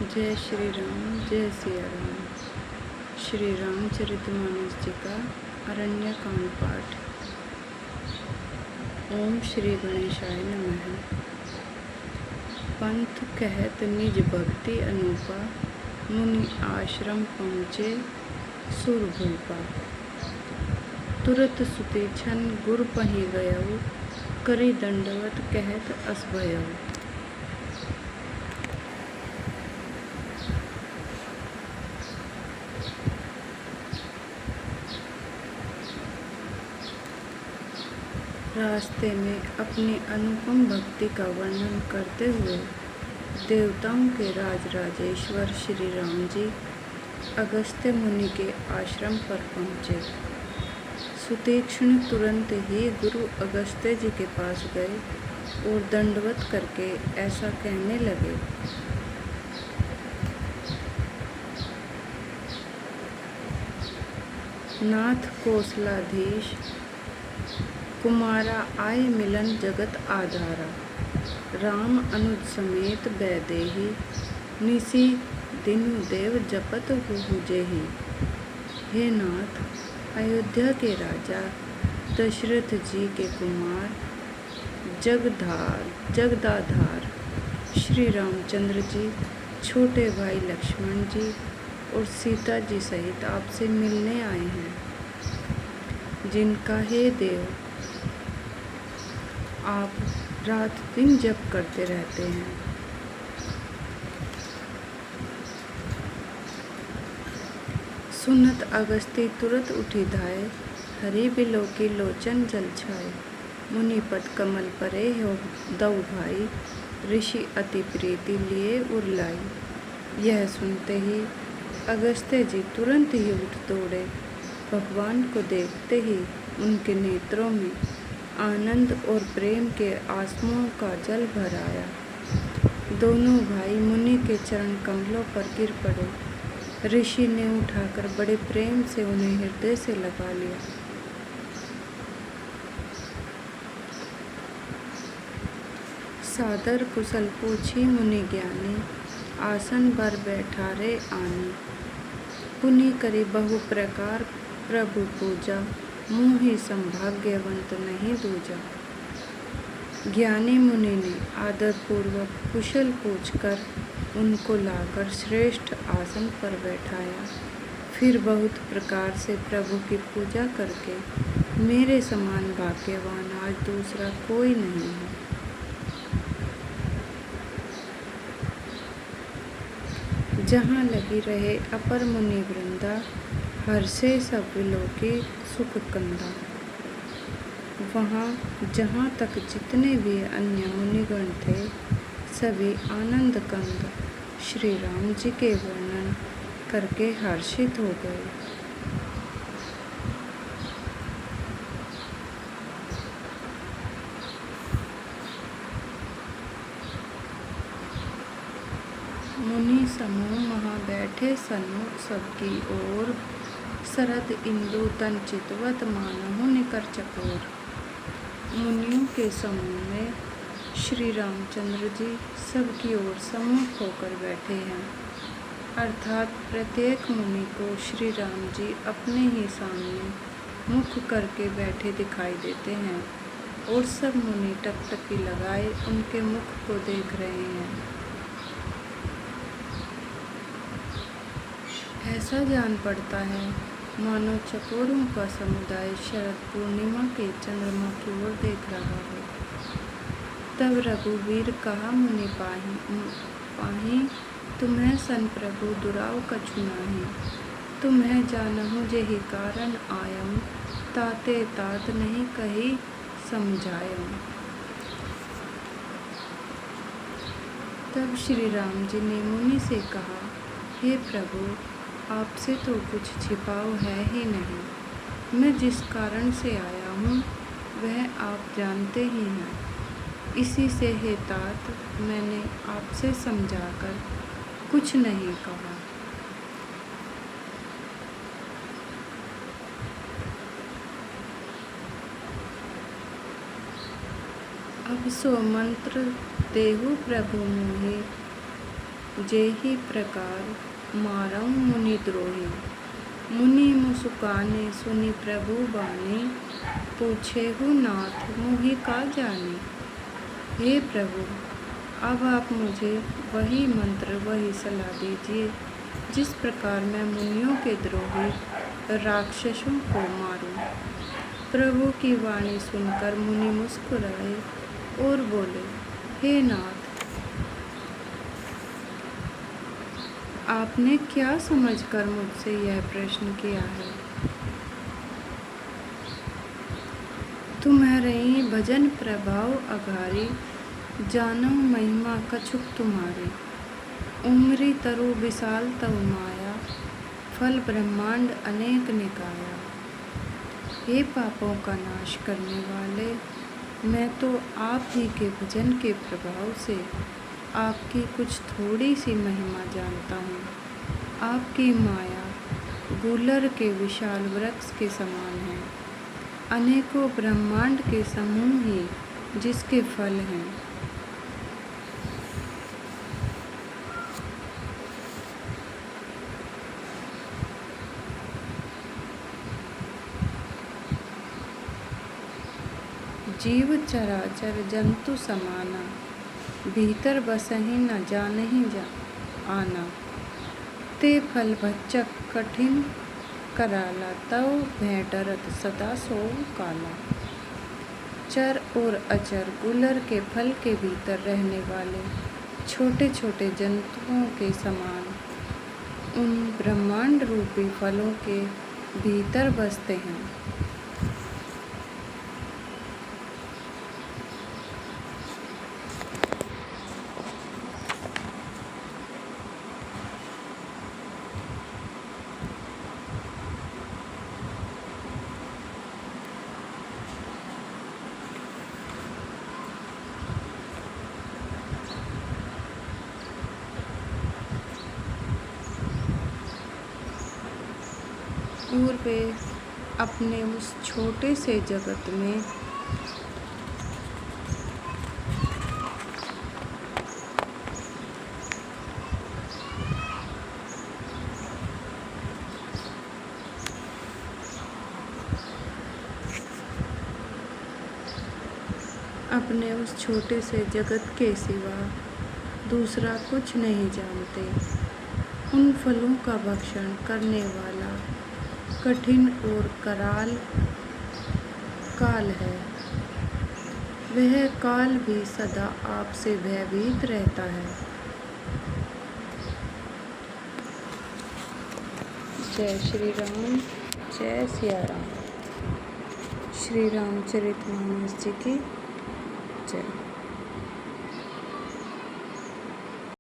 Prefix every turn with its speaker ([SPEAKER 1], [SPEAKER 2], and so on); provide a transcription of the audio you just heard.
[SPEAKER 1] जय श्री राम, जय सिया राम। श्री रामचरितमानस जी का अरण्य कांड पाठ। ओम श्री गणेशाय नमः। पंथ कहत निज भक्ति अनुपा, मुनि आश्रम पहुँचे सुर भूपा। तुरत सुतीक्षण गुर पहि गयउ, करि दंडवत कहत अस भयउ। रास्ते में अपनी अनुपम भक्ति का वर्णन करते हुए देवताओं के राजराजेश्वर श्री राम जी अगस्त्य मुनि के आश्रम पर पहुँचे। सुतीक्ष्ण तुरंत ही गुरु अगस्त्य जी के पास गए और दंडवत करके ऐसा कहने लगे। नाथ कौशलाधीश कुमारा आय मिलन जगत आधारा। राम अनुज समेत बैदेही, निसी दिनु देव जपत हुजेहि। हे नाथ, अयोध्या के राजा दशरथ जी के कुमार जगदाधार श्री रामचंद्र जी, छोटे भाई लक्ष्मण जी और सीता जी सहित आपसे मिलने आए हैं, जिनका हे देव आप रात दिन जप करते रहते हैं। सुनत अगस्ती तुरत उठी धाय, हरि बिलो की लोचन जल छाए। मुनिपद कमल परे हो दऊ भाई, ऋषि अति प्रीति लिए उरलाई। यह सुनते ही अगस्त्य जी तुरंत ही उठ दौड़े। भगवान को देखते ही उनके नेत्रों में आनंद और प्रेम के आंसुओं का जल भर आया। दोनों भाई मुनि के चरण कमलों पर गिर पड़े। ऋषि ने उठाकर बड़े प्रेम से उन्हें हृदय से लगा लिया। सादर कुशल पूछी मुनि ज्ञानी, आसन पर बैठारे आनी। पुनि करी बहु प्रकार प्रभु पूजा, मोहि संभाग्यवंत नहीं दूजा। ज्ञानी मुनि ने आदर पूर्वक कुशल पूछकर उनको लाकर श्रेष्ठ आसन पर बैठाया। फिर बहुत प्रकार से प्रभु की पूजा करके, मेरे समान भाग्यवान आज दूसरा कोई नहीं है। जहाँ लगी रहे अपर मुनि वृंदा, हर्षे सब विलोकी सुख कंदा। वहाँ जहाँ तक जितने भी अन्य मुनिगण थे, सभी आनंद कंद श्री राम जी के वर्णन करके हर्षित हो गए। मुनि समूह महा बैठे सन्मुख सबकी ओर, शरद इंदु तन चितवत मानहु निकर चकोर। मुनियों के समूह में श्री रामचंद्र जी सबकी ओर सम्मुख होकर बैठे हैं, अर्थात प्रत्येक मुनि को श्री राम जी अपने ही सामने मुख करके बैठे दिखाई देते हैं और सब मुनि टकटकी लगाए उनके मुख को देख रहे हैं। ऐसा जान पड़ता है मानो चकोरों का समुदाय शरद पूर्णिमा के चंद्रमा की ओर देख रहा हो। तब रघुवीर कहा मुनि पाही, तुम्हें सन प्रभु दुराव कछु नाही। तुम्हें जानहु जेहि कारण आयम, ताते तात नहीं कही समझायम। तब श्री राम जी ने मुनि से कहा, हे प्रभु, आपसे तो कुछ छिपाव है ही नहीं। मैं जिस कारण से आया हूँ वह आप जानते ही हैं। इसी से हे तात, मैंने आपसे समझाकर कुछ नहीं कहा। अब सो मंत्र देहु प्रभु मोहि, जेहि प्रकार मारऊ मुनि द्रोही। मुनि मुसुकाने सुनि प्रभु बानी, पूछेहु नाथ मोहि का जानी। हे प्रभु, अब आप मुझे वही मंत्र वही सलाह दीजिए जिस प्रकार मैं मुनियों के द्रोही राक्षसों को मारूं। प्रभु की वाणी सुनकर मुनि मुस्कुराए और बोले, हे नाथ, आपने क्या समझकर मुझसे यह प्रश्न किया है? तुम्हारी भजन प्रभाव अघारी, जानौ महिमा कछुक तुम्हारी। उमरी तरु विशाल तव माया, फल ब्रह्मांड अनेक निकाया। हे पापों का नाश करने वाले, मैं तो आप ही के भजन के प्रभाव से आपकी कुछ थोड़ी सी महिमा जानता हूँ। आपकी माया गूलर के विशाल वृक्ष के समान है, अनेकों ब्रह्मांड के समूह ही जिसके फल हैं। जीव चराचर जंतु समाना, भीतर बसहि न जानहि आना। ते फल भक्षक कठिन कराला, तव भय डरत सदा सोऊ काला। चर और अचर गुलर के फल के भीतर रहने वाले छोटे छोटे जंतुओं के समान उन ब्रह्मांड रूपी फलों के भीतर बसते हैं। और वे अपने उस छोटे से जगत में अपने उस छोटे से जगत के सिवा दूसरा कुछ नहीं जानते। उन फलों का भक्षण करने वाला कठिन और कराल काल है। वह काल भी सदा आपसे भयभीत रहता है। जय श्री राम, जय सिया राम। श्री रामचरितमानस जी की जय।